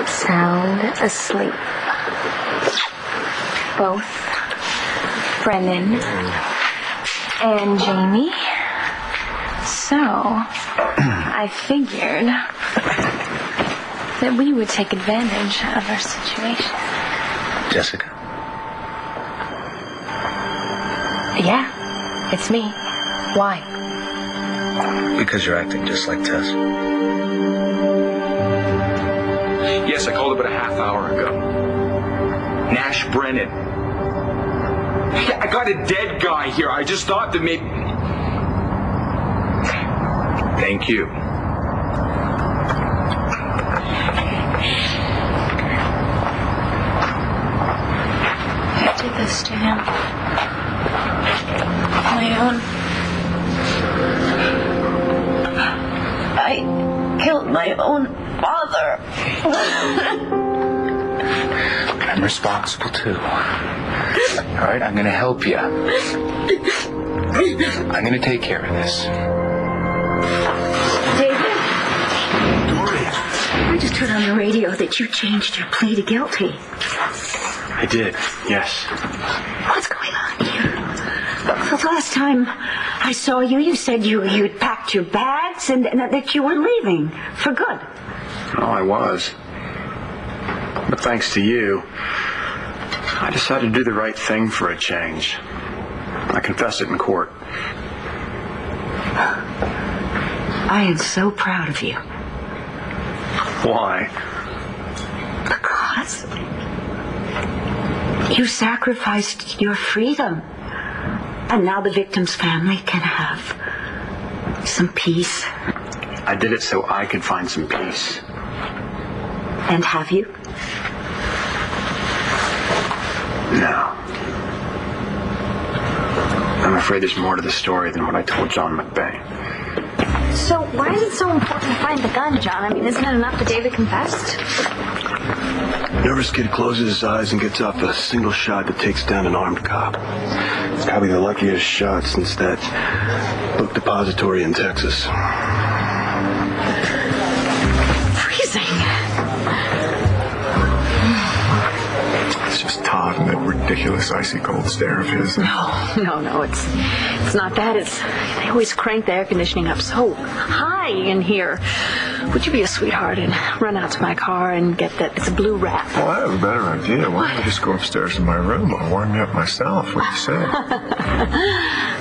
Sound asleep. Both Brennan and Jamie. So, I figured that we would take advantage of our situation. Jessica? Yeah, it's me. Why? Because you're acting just like Tess. Yes, I called about a half hour ago. Nash Brennan. Yeah, I got a dead guy here. I just thought that maybe... Thank you. I did this to him. My own. I killed my own father. I'm responsible too. All right, I'm going to help you. I'm going to take care of this. David? I just heard on the radio that you changed your plea to guilty. I did, yes. What's going on here? The last time I saw you, you said you'd packed your bags and that you were leaving for good. Oh, I was. But thanks to you, I decided to do the right thing for a change. I confessed it in court. I am so proud of you. Why? Because you sacrificed your freedom. And now the victim's family can have some peace. I did it so I could find some peace. And have you? No. I'm afraid there's more to the story than what I told John McVeigh. So why is it so important to find the gun, John? I mean, isn't it enough that David confessed? Nervous kid closes his eyes and gets off a single shot that takes down an armed cop. It's probably the luckiest shot since that book depository in Texas. Freezing. It's just Todd and that ridiculous icy cold stare of his. No, it's not that. They always crank the air conditioning up so high in here. Would you be a sweetheart and run out to my car and get that? It's a blue wrap. Well, I have a better idea. Why don't I just go upstairs to my room? I'll warm you up myself. What do you say?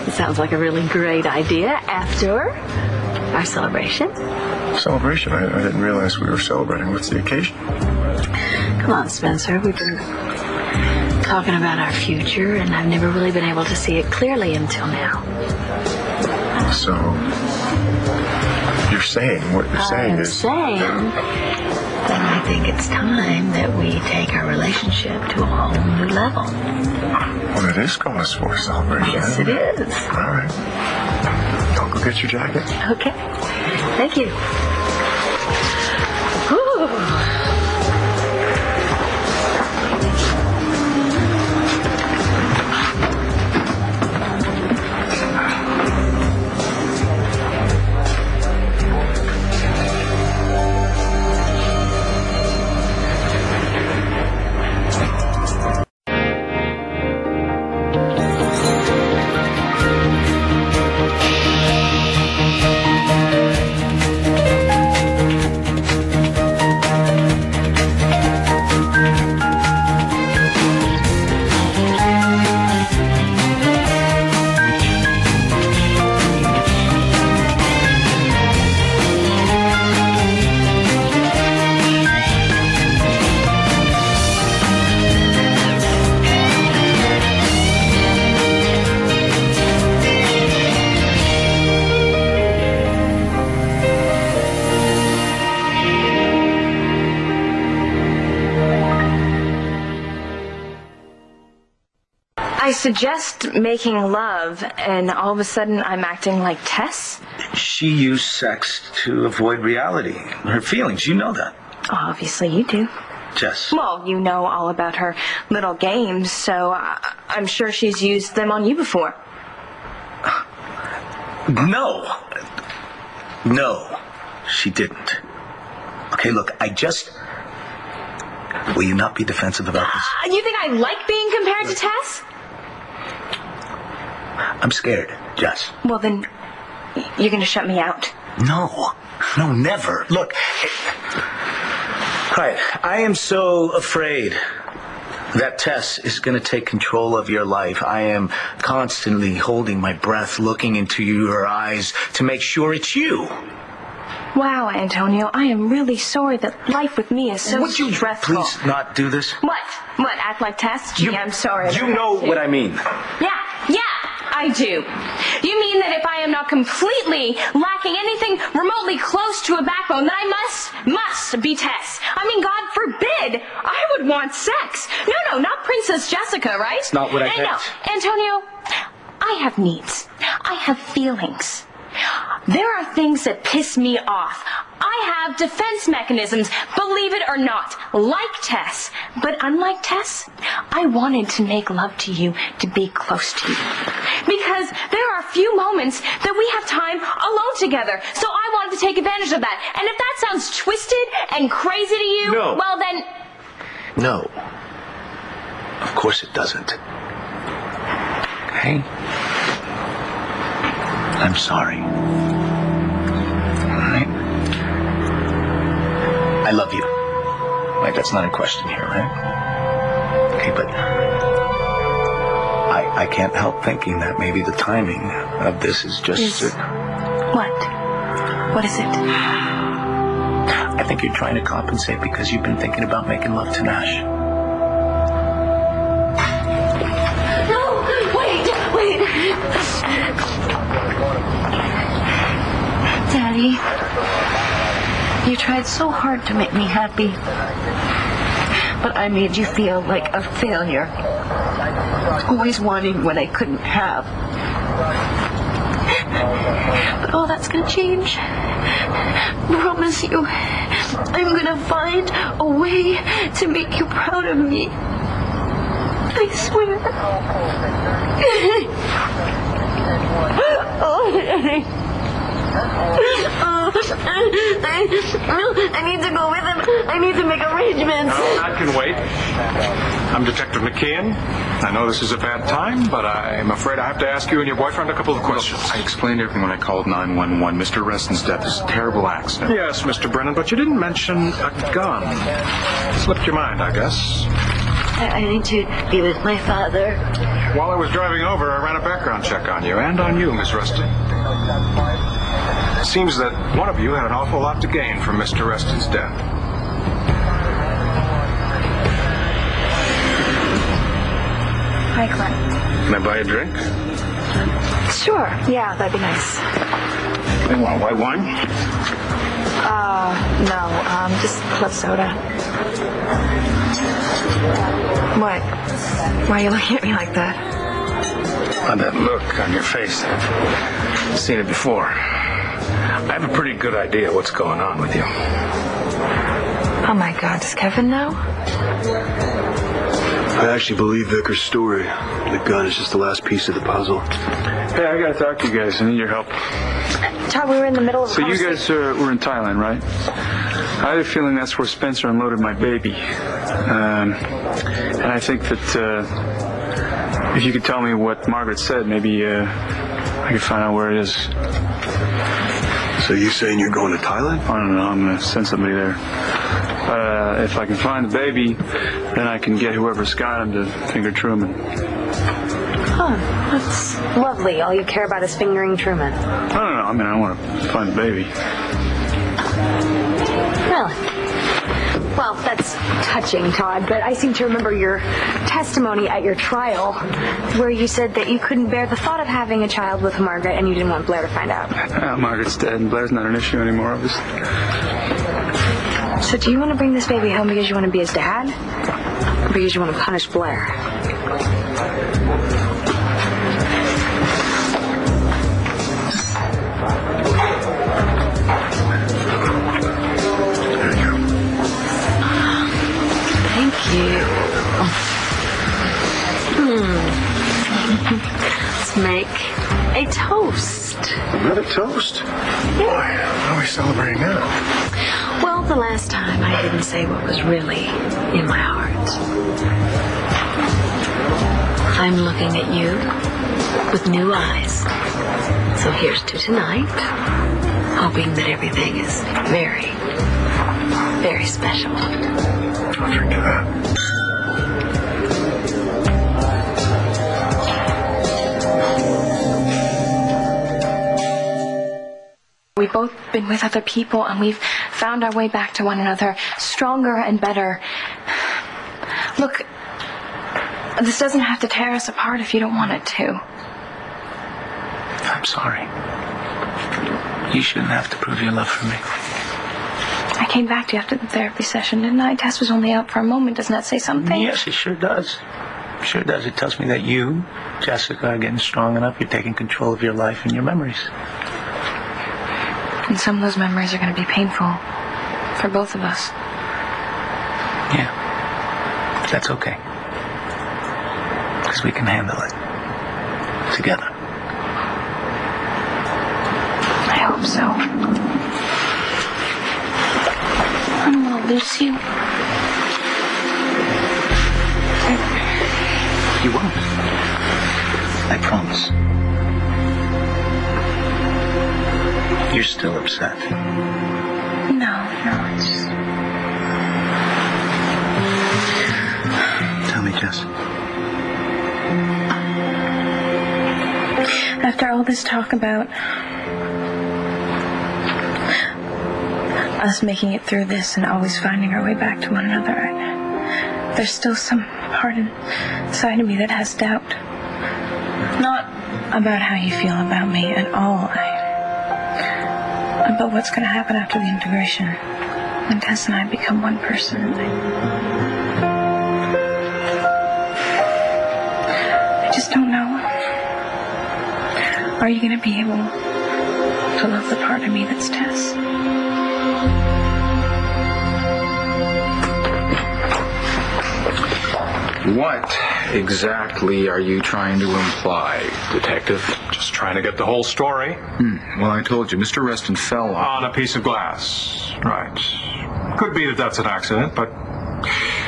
It sounds like a really great idea after our celebration. Celebration? I didn't realize we were celebrating. What's the occasion? Come on, Spencer. We've been talking about our future, and I've never really been able to see it clearly until now. So, you're saying, what you're saying is... I'm saying that I think it's time that we take our relationship to a whole new level. Well, it is cause for a celebration. Yes, it is. All right. I'll go get your jacket. Okay. Thank you. Whew. I suggest making love, and all of a sudden I'm acting like Tess? She used sex to avoid reality, her feelings. You know that. Obviously you do. Jess. Well, you know all about her little games, so I'm sure she's used them on you before. No. she didn't. Okay, look, Will you not be defensive about this? You think I like being compared to Tess? I'm scared, Jess. Well, then, you're going to shut me out. No, never. Look, right, I am so afraid that Tess is going to take control of your life. I am constantly holding my breath, looking into your eyes to make sure it's you. Wow, Antonio, I am really sorry that life with me is so stressful. Would you please not do this? What? Act like Tess? Gee, I'm sorry. You know what I mean. Yeah, I do. You mean that if I am not completely lacking anything remotely close to a backbone, that I must be Tess? I mean, God forbid I would want sex. No, not Princess Jessica, right? It's not what I meant. No, Antonio, I have needs. I have feelings. There are things that piss me off. I have defense mechanisms, believe it or not, like Tess. But unlike Tess, I wanted to make love to you, to be close to you. Because there are few moments that we have time alone together. So I wanted to take advantage of that. And if that sounds twisted and crazy to you, well then... No. Of course it doesn't. Okay? I'm sorry. All right? I love you. Right, that's not a question here, right? Okay, but I can't help thinking that maybe the timing of this is just... What? What is it? I think you're trying to compensate because you've been thinking about making love to Nash. No! Wait! Daddy, you tried so hard to make me happy, but I made you feel like a failure, always wanting what I couldn't have. But all that's gonna change. Promise you, I'm gonna find a way to make you proud of me. I swear. I need to go with him. I need to make arrangements. No, I can wait. I'm Detective McKeon. I know this is a bad time, but I'm afraid I have to ask you and your boyfriend a couple of questions. I explained everything when I called 911. Mr. Reston's death is a terrible accident. Yes, Mr. Brennan, but you didn't mention a gun. Slipped your mind, I guess. I need to be with my father. While I was driving over, I ran a background check on you, and on you, Miss Reston. It seems that one of you had an awful lot to gain from Mr. Reston's death. Hi, Clint. Can I buy a drink? Sure, yeah, that'd be nice. They want white wine? No, just club soda. What? Why are you looking at me like that? On that look on your face, I've seen it before. I have a pretty good idea what's going on with you. Oh my God, does Kevin know? I actually believe Vickers' story. The gun is just the last piece of the puzzle. Hey, I gotta talk to you guys. I need your help. Todd, we were in the middle of a So you guys were in Thailand, right? I had a feeling that's where Spencer unloaded my baby. And I think that if you could tell me what Margaret said, maybe I could find out where it is. So you saying you're going to Thailand? I don't know. I'm going to send somebody there. If I can find the baby, then I can get whoever's got him to finger Truman. Oh, that's lovely. All you care about is fingering Truman. I don't know. I mean, I want to find the baby. Really? Well, that's touching, Todd, but I seem to remember your testimony at your trial where you said that you couldn't bear the thought of having a child with Margaret and you didn't want Blair to find out. Margaret's dead and Blair's not an issue anymore, obviously. So do you want to bring this baby home because you want to be his dad? Or because you want to punish Blair? Thank you. Let's make a toast. Another toast? Boy, How are we celebrating now? Well, the last time I didn't say what was really in my heart. I'm looking at you with new eyes. So here's to tonight, hoping that everything is very, very special. I'll drink to that. We've both been with other people, and we've found our way back to one another, stronger and better. Look, this doesn't have to tear us apart if you don't want it to. I'm sorry. You shouldn't have to prove your love for me. I came back to you after the therapy session, didn't I? Tess was only out for a moment. Doesn't that say something? Yes, it sure does. Sure does. It tells me that you, Jessica, are getting strong enough. You're taking control of your life and your memories. And some of those memories are going to be painful for both of us. Yeah. That's okay. Because we can handle it. Together. I hope so. I don't want to lose you. You won't. I promise. You're still upset. No, it's just... Tell me, Jess. After all this talk about us making it through this and always finding our way back to one another, there's still some part inside of me that has doubt. Not about how you feel about me at all, about what's going to happen after the integration when Tess and I become one person. I just don't know. Are you going to be able to love the part of me that's Tess? What exactly are you trying to imply, Detective? Just trying to get the whole story. Well, I told you, Mr. Reston fell On a piece of glass. Right. Could be that that's an accident, but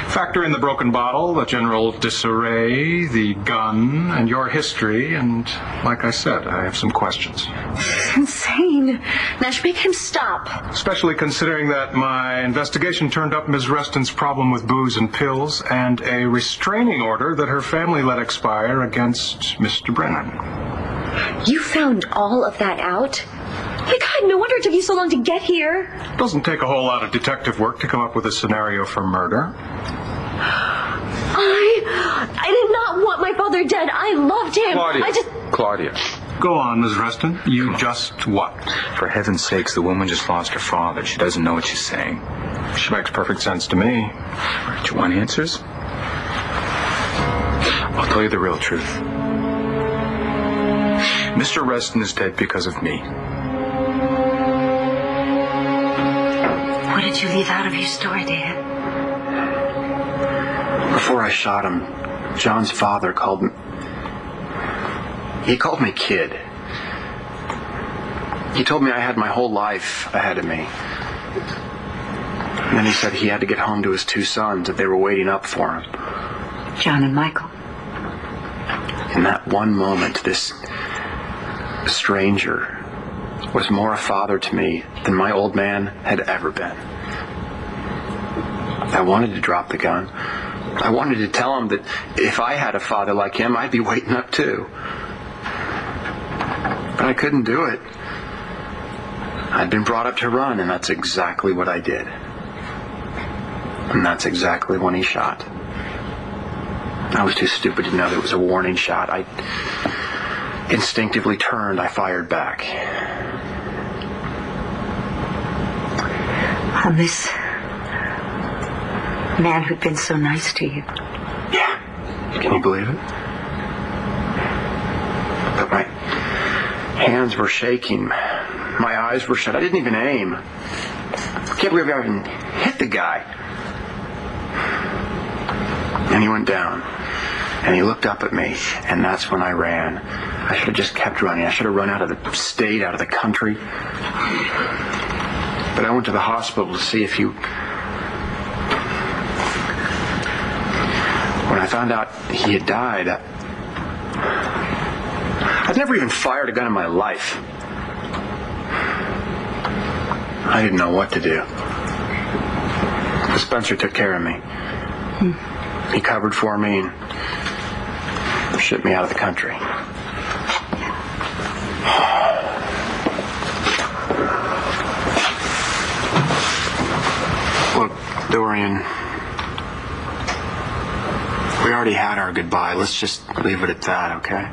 factor in the broken bottle, the general disarray, the gun, and your history, and like I said, I have some questions. Insane. Nash, make him stop. Especially considering that my investigation turned up Ms. Reston's problem with booze and pills and a restraining order that her family let expire against Mr. Brennan. You found all of that out? My God, no wonder it took you so long to get here. Doesn't take a whole lot of detective work to come up with a scenario for murder. I did not want my father dead. I loved him. Claudia. Go on, Ms. Reston. You just what? For heaven's sakes, the woman just lost her father. She doesn't know what she's saying. Which makes perfect sense to me. Do you want answers? I'll tell you the real truth. Mr. Reston is dead because of me. What did you leave out of your story, Dad? Before I shot him, John's father called me... He called me kid. He told me I had my whole life ahead of me. And then he said he had to get home to his two sons, that they were waiting up for him. John and Michael. In that one moment, this stranger was more a father to me than my old man had ever been. I wanted to drop the gun. I wanted to tell him that if I had a father like him, I'd be waiting up too. But I couldn't do it. I'd been brought up to run, and that's exactly what I did. And that's exactly when he shot. I was too stupid to know that it was a warning shot. I instinctively turned. I fired back. On this man who'd been so nice to you. Yeah. Can you believe it? But my hands were shaking. My eyes were shut. I didn't even aim. I can't believe I even hit the guy. And he went down. And he looked up at me. And that's when I ran. I should have just kept running. I should have run out of the state, out of the country. But I went to the hospital to see if you... When I found out he had died, I'd never even fired a gun in my life. I didn't know what to do. But Spencer took care of me. He covered for me and shipped me out of the country. Look, Dorian, we already had our goodbye. Let's just leave it at that, okay?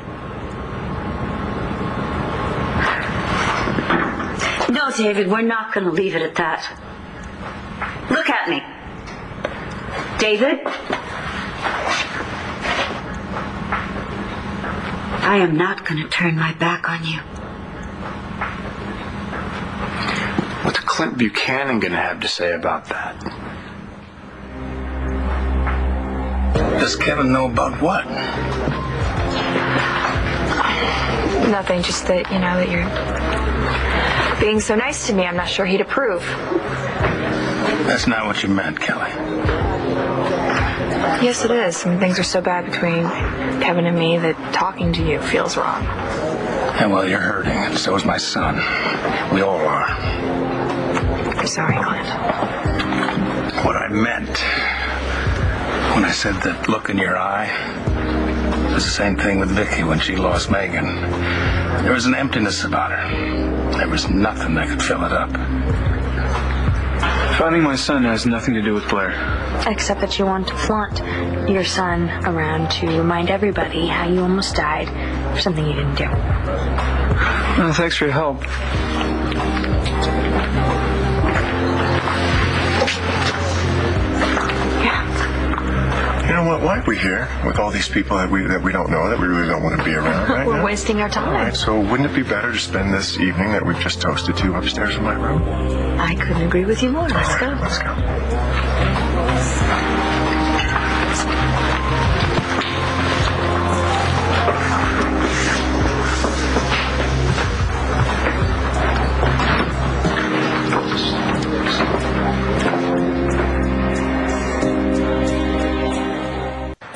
No, David, we're not going to leave it at that. Look at me. David? I am not going to turn my back on you. What's Clint Buchanan going to have to say about that? Does Kevin know about what? Nothing, just that, that you're being so nice to me. I'm not sure he'd approve. That's not what you meant, Kelly. Yes, it is. Some things are so bad between Kevin and me that talking to you feels wrong. And well, you're hurting, and so is my son. We all are. I'm sorry, Clint. What I meant when I said that look in your eye was the same thing with Vicky when she lost Megan. There was an emptiness about her. There was nothing that could fill it up. Finding my son has nothing to do with Blair. Except that you want to flaunt your son around to remind everybody how you almost died for something you didn't do. Well, thanks for your help. You know what? Why are we here with all these people that we don't know, that we really don't want to be around right We're now? wasting our time. All right, so wouldn't it be better to spend this evening that we've just toasted to upstairs in my room? I couldn't agree with you more. Let's go. Let's go.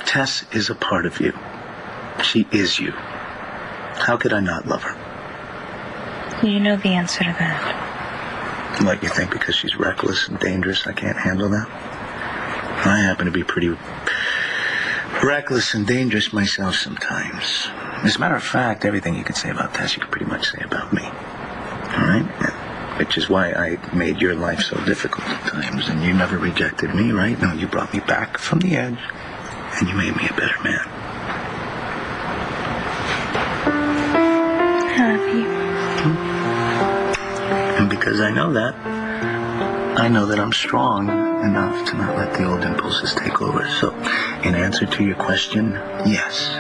Tess is a part of you. She is you. How could I not love her? You know the answer to that. Like you think because she's reckless and dangerous I can't handle that? I happen to be pretty reckless and dangerous myself sometimes. As a matter of fact, everything you can say about Tess you can pretty much say about me. All right? Which is why I made your life so difficult at times, and you never rejected me, right? No, you brought me back from the edge, and you made me a better man. I love you. And because I know that I'm strong enough to not let the old impulses take over. So, in answer to your question, yes,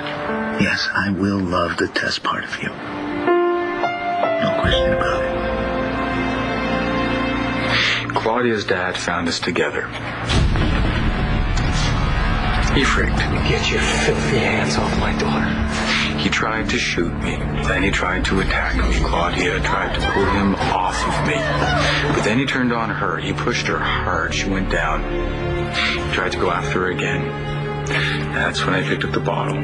I will love the Tess part of you. No question about it. Claudia's dad found us together. He freaked. Get your filthy hands off my daughter. He tried to shoot me. Then he tried to attack me. Claudia tried to pull him off of me. But then he turned on her. He pushed her hard. She went down. He tried to go after her again. That's when I picked up the bottle.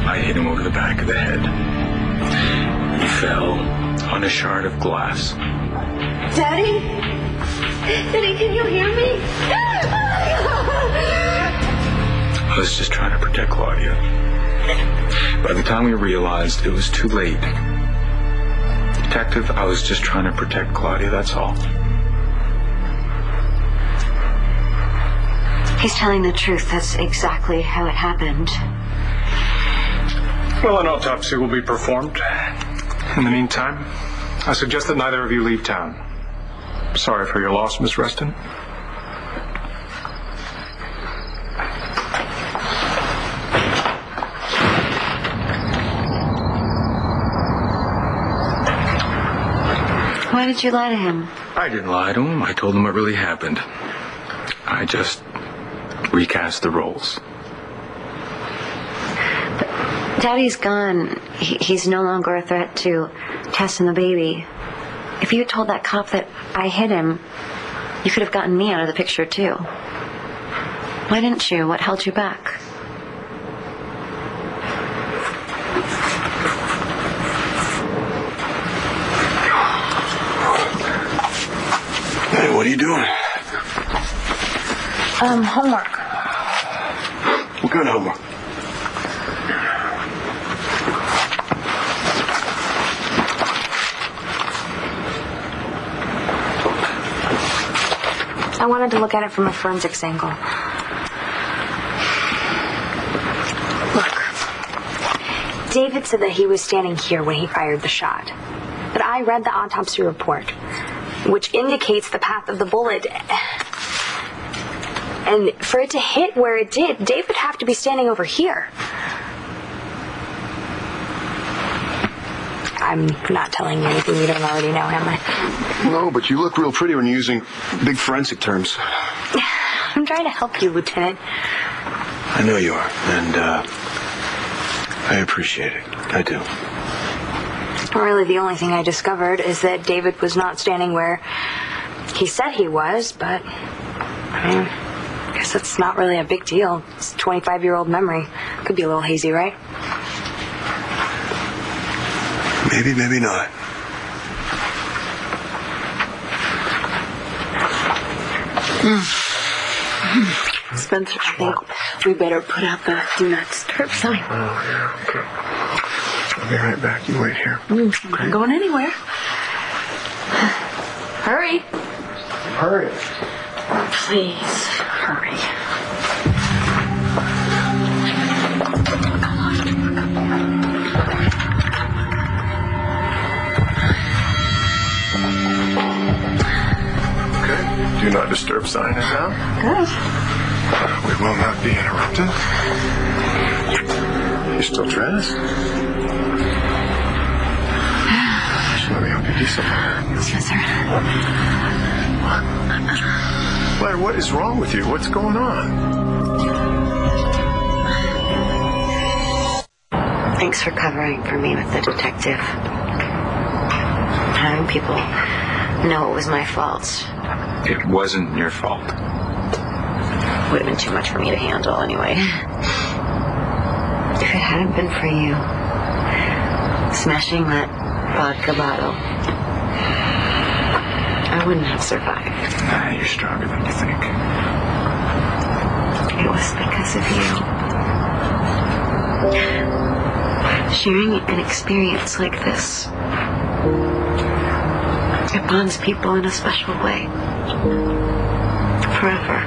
I hit him over the back of the head. He fell on a shard of glass. Daddy? Daddy, can you hear me? I was just trying to protect Claudia. By the time we realized it was too late, Detective, I was just trying to protect Claudia, that's all. He's telling the truth. That's exactly how it happened. Well, an autopsy will be performed. In the meantime, I suggest that neither of you leave town. Sorry for your loss, Miss Reston. Why did you lie to him? I didn't lie to him. I told him what really happened. I just recast the roles. Daddy's gone. He's no longer a threat to Tess and the baby. If you had told that cop that I hit him, you could have gotten me out of the picture, too. Why didn't you? What held you back? Hey, what are you doing? Homework. What kind of homework? I wanted to look at it from a forensics angle. Look, David said that he was standing here when he fired the shot. But I read the autopsy report, which indicates the path of the bullet. And for it to hit where it did, Dave would have to be standing over here. I'm not telling you anything you don't already know, am I? No, but you look real pretty when you're using big forensic terms. I'm trying to help you, Lieutenant. I know you are, and I appreciate it. I do. Really, the only thing I discovered is that David was not standing where he said he was, but I guess it's not really a big deal. It's a 25-year-old memory. Could be a little hazy, right? Maybe, maybe not. Spencer, I think we better put out the do not disturb sign. Oh, yeah, okay. I'll be right back. You wait here. I'm not going anywhere. Hurry. Hurry. Please, hurry. Okay. Do not disturb sign is out. Good. We will not be interrupted. You still dressed? Let me help you do something. Spencer. Blair, what is wrong with you? What's going on? Thanks for covering for me with the detective. Having people know it was my fault It wasn't your fault. would have been too much for me to handle anyway. If it hadn't been for you smashing that vodka bottle, I wouldn't have survived. Nah, you're stronger than you think. It was because of you. Sharing an experience like this, it bonds people in a special way. Forever.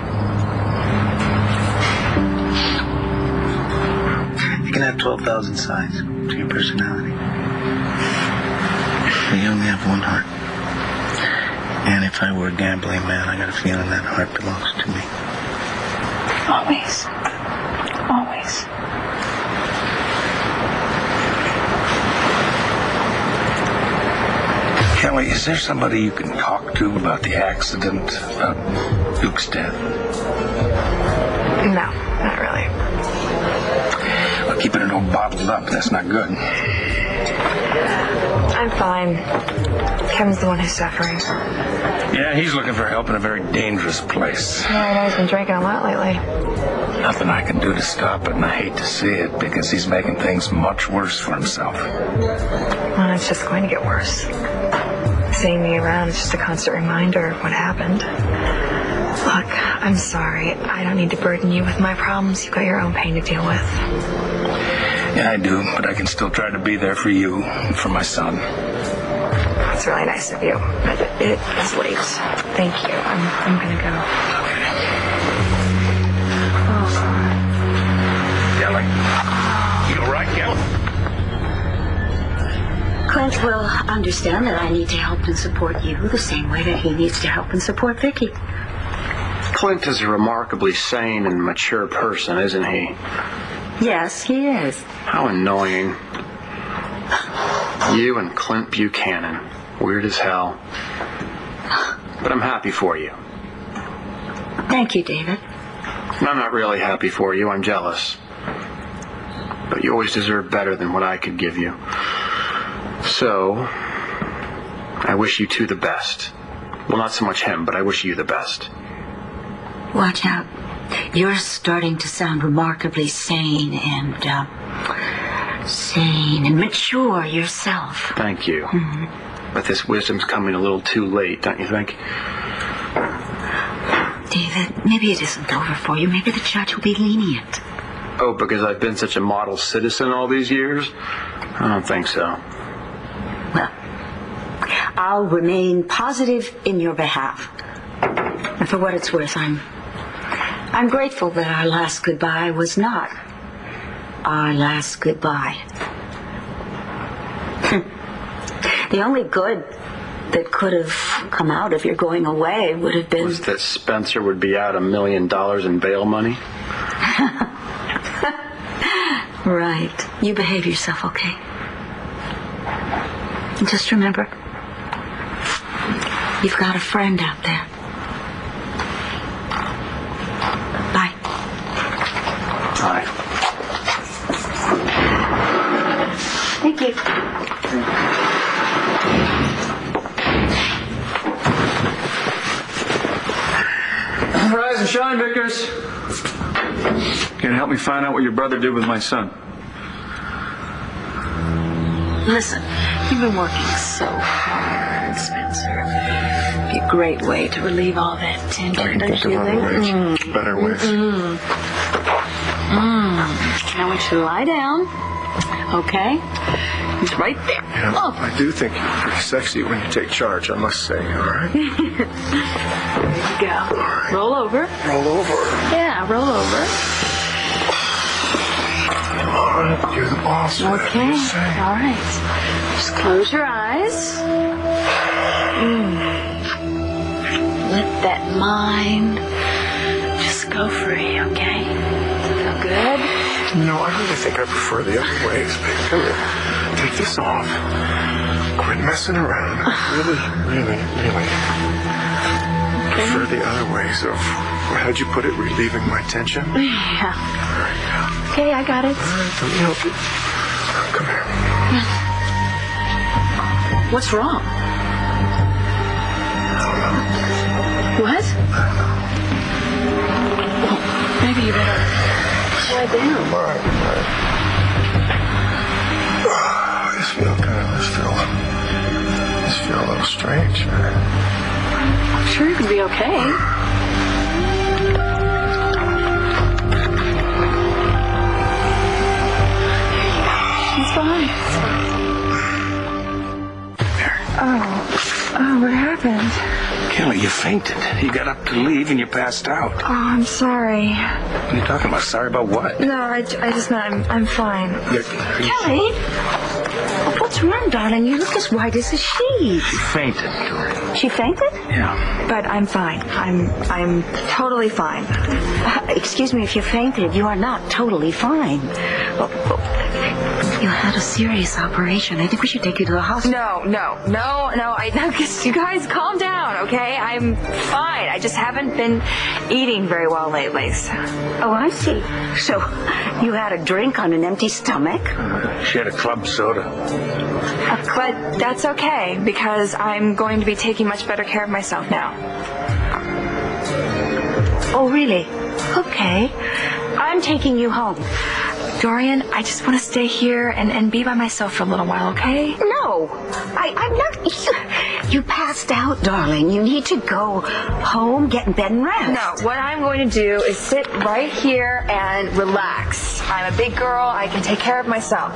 You can have 12,000 sides to your personality. But you only have one heart. And if I were a gambling man, I got a feeling that heart belongs to me. Always. Always. Kelly, is there somebody you can talk to about the accident, about Duke's death? No, not really. Well, keeping it all bottled up, that's not good. I'm fine. Kevin's the one who's suffering. Yeah, he's looking for help in a very dangerous place. Yeah, I know he's been drinking a lot lately. Nothing I can do to stop it, and I hate to see it because he's making things much worse for himself. Well, it's just going to get worse. Seeing me around is just a constant reminder of what happened. Look, I'm sorry. I don't need to burden you with my problems. You've got your own pain to deal with. Yeah, I do, but I can still try to be there for you and for my son. That's really nice of you, but it is late. Thank you. I'm gonna go. Kelly? You all right, Kelly? Clint will understand that I need to help and support you the same way that he needs to help and support Vicky. Clint is a remarkably sane and mature person, isn't he? Yes, he is. How annoying. You and Clint Buchanan. Weird as hell. But I'm happy for you. Thank you, David. And I'm not really happy for you. I'm jealous. but you always deserve better than what I could give you. So, I wish you two the best. Well, not so much him, but I wish you the best. Watch out. You're starting to sound remarkably sane and mature yourself. Thank you. But this wisdom's coming a little too late, don't you think? David, maybe it isn't over for you. Maybe the judge will be lenient. Oh, because I've been such a model citizen all these years? I don't think so. Well, I'll remain positive in your behalf. And for what it's worth, I'm grateful that our last goodbye was not our last goodbye. The only good that could have come out of your going away would have been... Was that Spencer would be out $1 million in bail money? Right. You behave yourself, okay? And just remember, you've got a friend out there. Bye. Bye. Thank you. Rise and shine, Vickers. Can you help me find out what your brother did with my son? Listen, you've been working so hard, Spencer. It'd be a great way to relieve all that tension, I can don't think you of other ways, think? better ways. I want you to lie down. Okay? He's right there. Yeah, Oh. I do think you're pretty sexy when you take charge, I must say, all right? There you go. right. Roll over. Roll over. Yeah, roll over. All right, you're the boss. Whatever Okay. you say. All right. Just close your eyes. Let that mind just go free, okay? Feel good? No, I really think I prefer the other ways, babe. Come here. Take this off. Quit messing around. Really prefer the other ways of, how'd you put it, relieving my tension? Yeah. Okay, I got it. All right, let me help you. Come here. What's wrong? What? Well, maybe you better lie down. All right. I just feel a little strange. I'm sure you can be okay. It's fine. Oh, what happened? Kelly, you fainted. You got up to leave and you passed out. Oh, I'm sorry. What are you talking about? Sorry about what? No, I just meant I'm fine. Kelly? What's wrong, darling? You look as white as a sheet. She fainted. She fainted? Yeah. But I'm fine. I'm totally fine. Excuse me, if you fainted, you are not totally fine. You had a serious operation. I think we should take you to the hospital. No. You guys calm down, okay? I'm fine. I just haven't been eating very well lately. So. Oh, I see. So, you had a drink on an empty stomach? She had a club soda. But that's okay because I'm going to be taking much better care of myself now. Oh, really? Okay. I'm taking you home. Dorian, I just want to stay here and be by myself for a little while, okay? No, I'm not. You passed out, darling. You need to go home, get in bed and rest. No, what I'm going to do is sit right here and relax. I'm a big girl. I can take care of myself.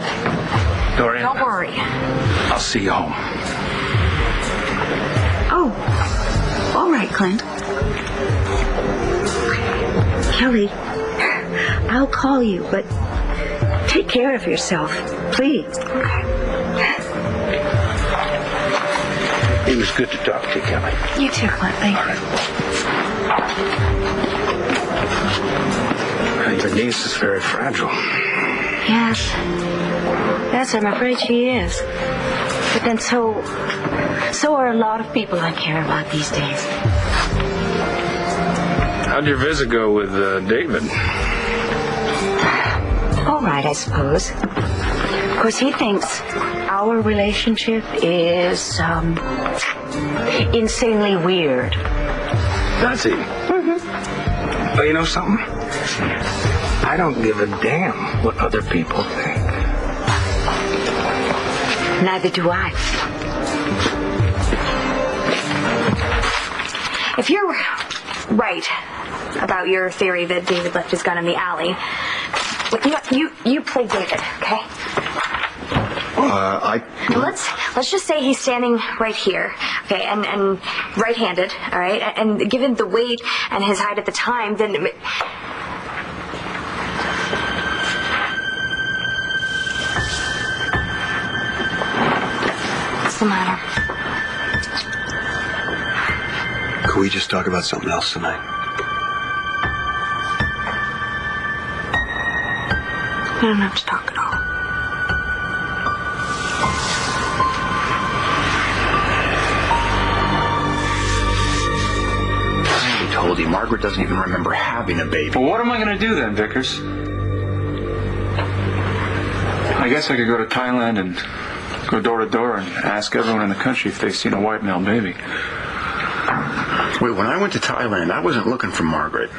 Dorian. Don't worry. I'll see you home. Oh, all right, Clint. Kelly, I'll call you, but take care of yourself, please. It was good to talk to you, Kelly. You too, Clint. Thank you. Your niece is very fragile. Yes, I'm afraid she is. But then so are a lot of people I care about these days. How'd your visit go with David? all right, I suppose. Of course, he thinks our relationship is insanely weird. Does he? Mm-hmm. But you know something? I don't give a damn what other people think. Neither do I. If you're right about your theory that David left his gun in the alley, you play David, okay? Let's just say he's standing right here, okay, and right-handed, all right? And given the weight and his height at the time, then... What's the matter? Could we just talk about something else tonight? We don't have to talk at all. I told you, Margaret doesn't even remember having a baby. Well, what am I going to do then, Vickers? I guess I could go to Thailand and go door to door and ask everyone in the country if they've seen a white male baby. Wait, when I went to Thailand, I wasn't looking for Margaret.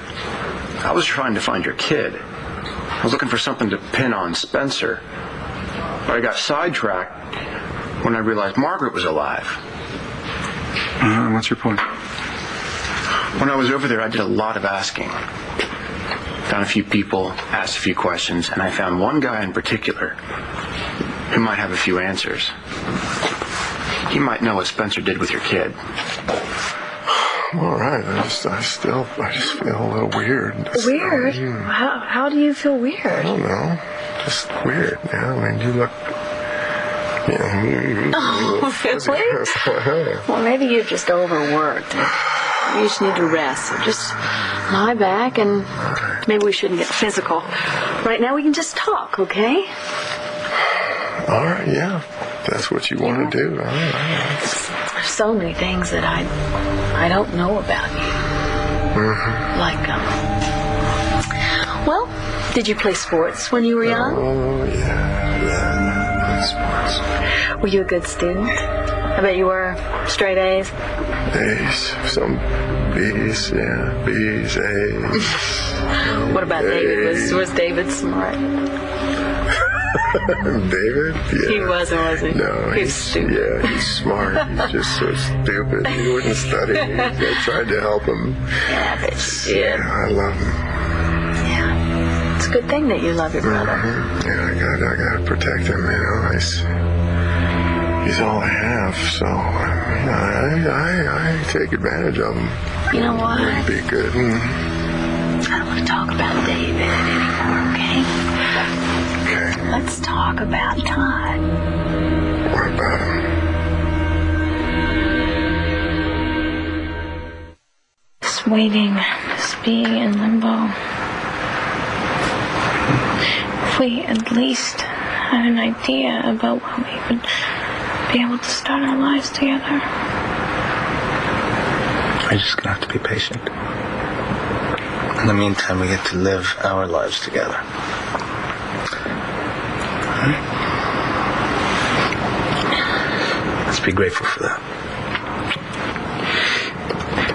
I was trying to find your kid. I was looking for something to pin on Spencer. But I got sidetracked when I realized Margaret was alive. What's your point? When I was over there, I did a lot of asking. Found a few people, asked a few questions, and I found one guy in particular who might have a few answers. He might know what Spencer did with your kid. All right. I just feel a little weird. Weird? How do you feel weird? I don't know. Just weird. Yeah, I mean, you look... Yeah. Oh, really? Well, maybe you're just overworked. You just need to rest. So just lie back and maybe we shouldn't get physical. Right now we can just talk, okay? All right, yeah. That's what you want to do. All right. There's so many things that I don't know about you. Mm-hmm. Like, well, did you play sports when you were young? Oh, yeah. Sports. Were you a good student? I bet you were. Straight A's? A's. Some B's, yeah. B's, A's. What about David? Was David smart? David? Yeah. He wasn't he? No, he's stupid. Yeah, he's smart. He's just so stupid. He wouldn't study. I tried to help him. Yeah, but you did. Yeah, I love him. Yeah. It's a good thing that you love your brother. Mm-hmm. Yeah, I gotta protect him, you know. He's all I have, so I take advantage of him. You know what? It'd be good. I don't want to talk about David anymore, okay? Okay. Let's talk about Todd. What about him? Just waiting, just being in limbo. If we at least had an idea about when we would be able to start our lives together. We're just gonna have to be patient. In the meantime, we get to live our lives together. Let's be grateful for that.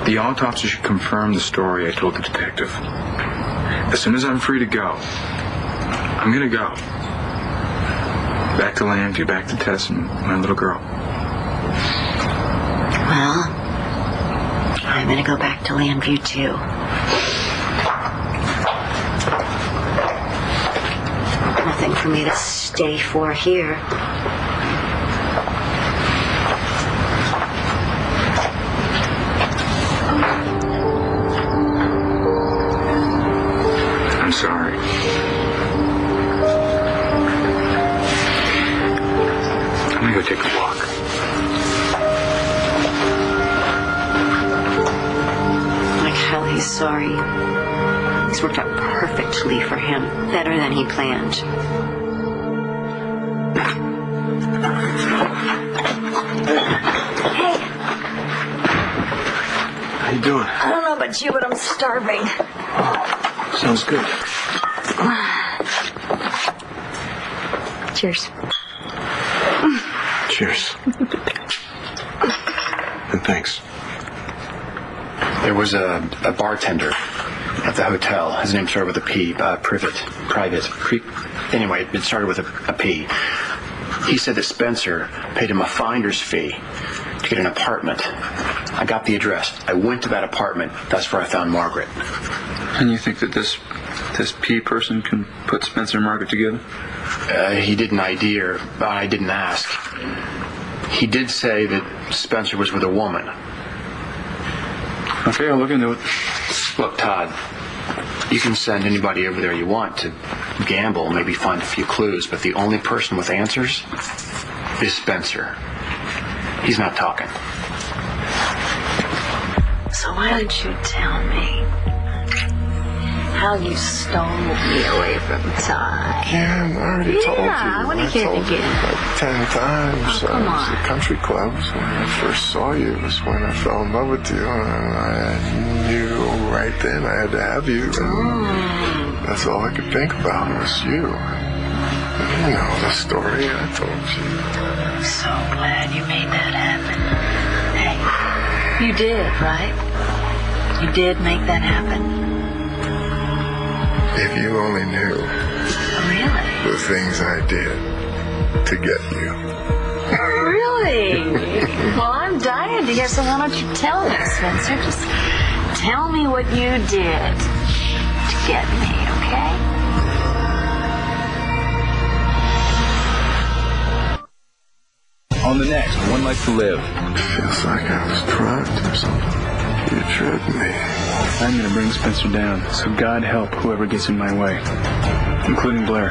The autopsy should confirm the story I told the detective. As soon as I'm free to go, I'm gonna go. Back to Lambview, back to Tess and my little girl. Well, I'm going to go back to Lambview, too. Nothing for me to stay for here. I'm sorry. I'm gonna go take a walk. Like hell, he's sorry. This worked out perfectly for him. Better than he planned. Hey. How you doing? I don't know about you, but I'm starving. Sounds good. Cheers. Cheers. And thanks. There was a bartender at the hotel. His name started with a P. Private. Anyway, it started with a P. He said that Spencer paid him a finder's fee to get an apartment. I got the address. I went to that apartment. That's where I found Margaret. And you think that this P person can put Spencer and Margaret together? He didn't ID her, but I didn't ask. He did say that Spencer was with a woman. Okay, I'll look into it. Look, Todd, you can send anybody over there you want to gamble, maybe find a few clues, but the only person with answers is Spencer. He's not talking. So why don't you tell me how you stole me away from Ty? Yeah, I already told you. I want to hear it again. Like 10 times. Oh, come on. It was at country clubs when I first saw you. It was when I fell in love with you. And I knew right then I had to have you. And that's all I could think about was you. And you know the story I told you. I'm so glad you made that happen. Hey, you did, right? You did make that happen. If you only knew Really? the things I did to get you. Really? Well, I'm dying to hear, so why don't you tell me, Spencer? Just tell me what you did to get me, okay? On the next One Life to Live. Feels like I was drugged or something. You drugged me. I'm going to bring Spencer down, so God help whoever gets in my way, including Blair.